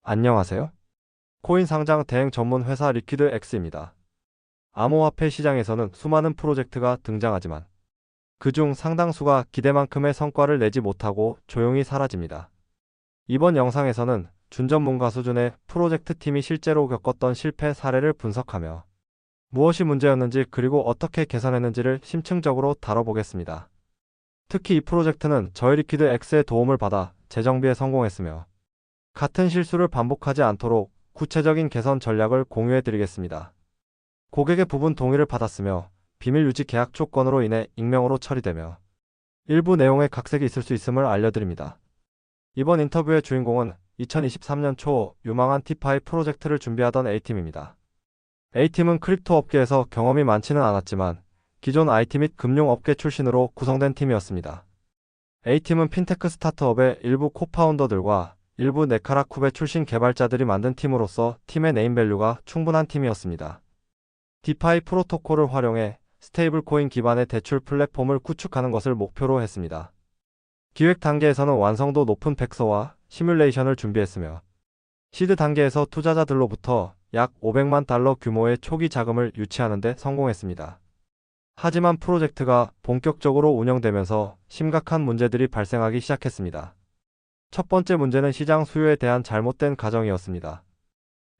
안녕하세요. 코인 상장 대행 전문 회사 리퀴드X입니다. 암호화폐 시장에서는 수많은 프로젝트가 등장하지만 그중 상당수가 기대만큼의 성과를 내지 못하고 조용히 사라집니다. 이번 영상에서는 준전문가 수준의 프로젝트 팀이 실제로 겪었던 실패 사례를 분석하며 무엇이 문제였는지 그리고 어떻게 개선했는지를 심층적으로 다뤄보겠습니다. 특히 이 프로젝트는 저희 리퀴드X의 도움을 받아 재정비에 성공했으며 같은 실수를 반복하지 않도록 구체적인 개선 전략을 공유해 드리겠습니다. 고객의 부분 동의를 받았으며 비밀 유지 계약 조건으로 인해 익명으로 처리되며 일부 내용에 각색이 있을 수 있음을 알려드립니다. 이번 인터뷰의 주인공은 2023년 초 유망한 티파이 프로젝트를 준비하던 A팀입니다. A팀은 크립토 업계에서 경험이 많지는 않았지만 기존 IT 및 금융업계 출신으로 구성된 팀이었습니다. A팀은 핀테크 스타트업의 일부 코파운더들과 일부 네카라쿠베 출신 개발자들이 만든 팀으로서 팀의 네임밸류가 충분한 팀이었습니다. 디파이 프로토콜을 활용해 스테이블 코인 기반의 대출 플랫폼을 구축하는 것을 목표로 했습니다. 기획 단계에서는 완성도 높은 백서와 시뮬레이션을 준비했으며 시드 단계에서 투자자들로부터 약 500만 달러 규모의 초기 자금을 유치하는 데 성공했습니다. 하지만 프로젝트가 본격적으로 운영되면서 심각한 문제들이 발생하기 시작했습니다. 첫 번째 문제는 시장 수요에 대한 잘못된 가정이었습니다.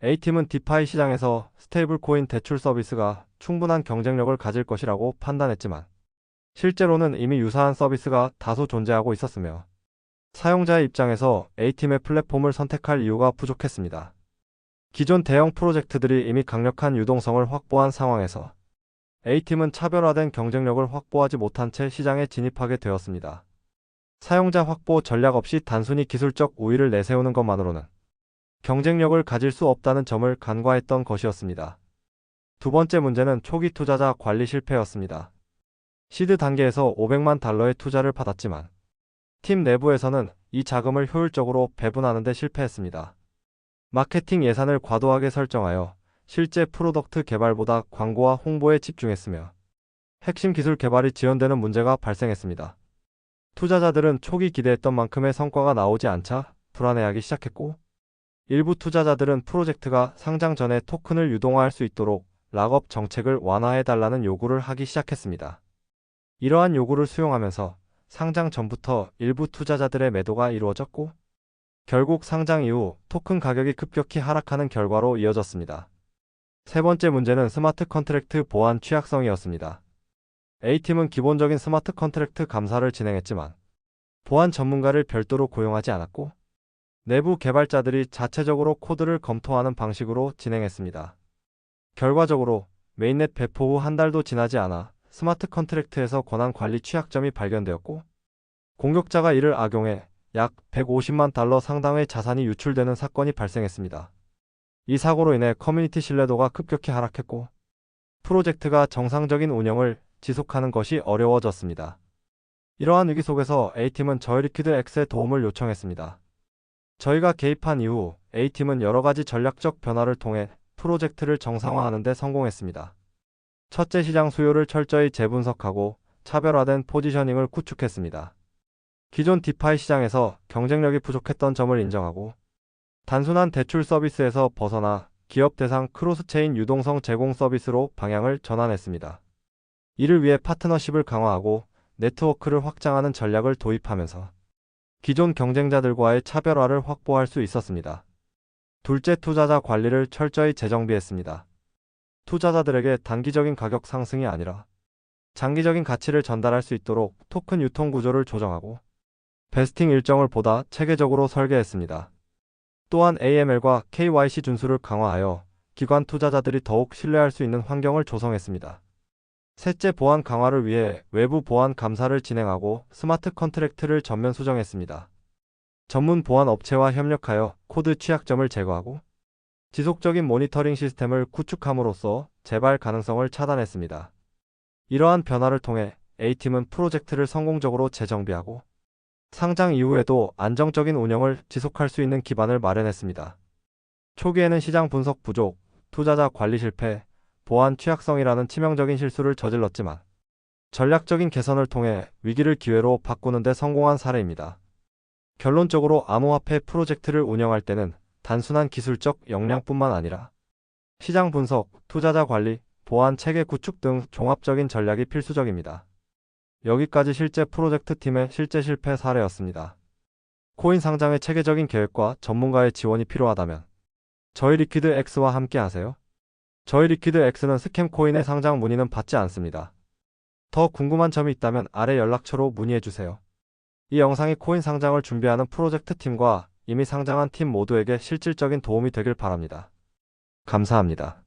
A팀은 디파이 시장에서 스테이블 코인 대출 서비스가 충분한 경쟁력을 가질 것이라고 판단했지만 실제로는 이미 유사한 서비스가 다소 존재하고 있었으며 사용자의 입장에서 A팀의 플랫폼을 선택할 이유가 부족했습니다. 기존 대형 프로젝트들이 이미 강력한 유동성을 확보한 상황에서 A팀은 차별화된 경쟁력을 확보하지 못한 채 시장에 진입하게 되었습니다. 사용자 확보 전략 없이 단순히 기술적 우위를 내세우는 것만으로는 경쟁력을 가질 수 없다는 점을 간과했던 것이었습니다. 두 번째 문제는 초기 투자자 관리 실패였습니다. 시드 단계에서 500만 달러의 투자를 받았지만 팀 내부에서는 이 자금을 효율적으로 배분하는 데 실패했습니다. 마케팅 예산을 과도하게 설정하여 실제 프로덕트 개발보다 광고와 홍보에 집중했으며 핵심 기술 개발이 지연되는 문제가 발생했습니다. 투자자들은 초기 기대했던 만큼의 성과가 나오지 않자 불안해하기 시작했고 일부 투자자들은 프로젝트가 상장 전에 토큰을 유동화할 수 있도록 락업 정책을 완화해달라는 요구를 하기 시작했습니다. 이러한 요구를 수용하면서 상장 전부터 일부 투자자들의 매도가 이루어졌고 결국 상장 이후 토큰 가격이 급격히 하락하는 결과로 이어졌습니다. 세 번째 문제는 스마트 컨트랙트 보안 취약성이었습니다. A팀은 기본적인 스마트 컨트랙트 감사를 진행했지만 보안 전문가를 별도로 고용하지 않았고 내부 개발자들이 자체적으로 코드를 검토하는 방식으로 진행했습니다. 결과적으로 메인넷 배포 후 한 달도 지나지 않아 스마트 컨트랙트에서 권한 관리 취약점이 발견되었고 공격자가 이를 악용해 약 150만 달러 상당의 자산이 유출되는 사건이 발생했습니다. 이 사고로 인해 커뮤니티 신뢰도가 급격히 하락했고 프로젝트가 정상적인 운영을 지속하는 것이 어려워졌습니다. 이러한 위기 속에서 A팀은 저희 리퀴드X의 도움을 요청했습니다. 저희가 개입한 이후 A팀은 여러 가지 전략적 변화를 통해 프로젝트를 정상화하는 데 성공했습니다. 첫째, 시장 수요를 철저히 재분석하고 차별화된 포지셔닝을 구축했습니다. 기존 디파이 시장에서 경쟁력이 부족했던 점을 인정하고 단순한 대출 서비스에서 벗어나 기업 대상 크로스체인 유동성 제공 서비스로 방향을 전환했습니다. 이를 위해 파트너십을 강화하고 네트워크를 확장하는 전략을 도입하면서 기존 경쟁자들과의 차별화를 확보할 수 있었습니다. 둘째, 투자자 관리를 철저히 재정비했습니다. 투자자들에게 단기적인 가격 상승이 아니라 장기적인 가치를 전달할 수 있도록 토큰 유통 구조를 조정하고 베스팅 일정을 보다 체계적으로 설계했습니다. 또한 AML과 KYC 준수를 강화하여 기관 투자자들이 더욱 신뢰할 수 있는 환경을 조성했습니다. 셋째, 보안 강화를 위해 외부 보안 감사를 진행하고 스마트 컨트랙트를 전면 수정했습니다. 전문 보안 업체와 협력하여 코드 취약점을 제거하고 지속적인 모니터링 시스템을 구축함으로써 재발 가능성을 차단했습니다. 이러한 변화를 통해 A팀은 프로젝트를 성공적으로 재정비하고 상장 이후에도 안정적인 운영을 지속할 수 있는 기반을 마련했습니다. 초기에는 시장 분석 부족, 투자자 관리 실패, 보안 취약성이라는 치명적인 실수를 저질렀지만 전략적인 개선을 통해 위기를 기회로 바꾸는 데 성공한 사례입니다. 결론적으로 암호화폐 프로젝트를 운영할 때는 단순한 기술적 역량뿐만 아니라 시장 분석, 투자자 관리, 보안 체계 구축 등 종합적인 전략이 필수적입니다. 여기까지 실제 프로젝트 팀의 실제 실패 사례였습니다. 코인 상장의 체계적인 계획과 전문가의 지원이 필요하다면 저희 리퀴드 X와 함께 하세요. 저희 리퀴드 X는 스캠 코인의 상장 문의는 받지 않습니다. 더 궁금한 점이 있다면 아래 연락처로 문의해주세요. 이 영상이 코인 상장을 준비하는 프로젝트 팀과 이미 상장한 팀 모두에게 실질적인 도움이 되길 바랍니다. 감사합니다.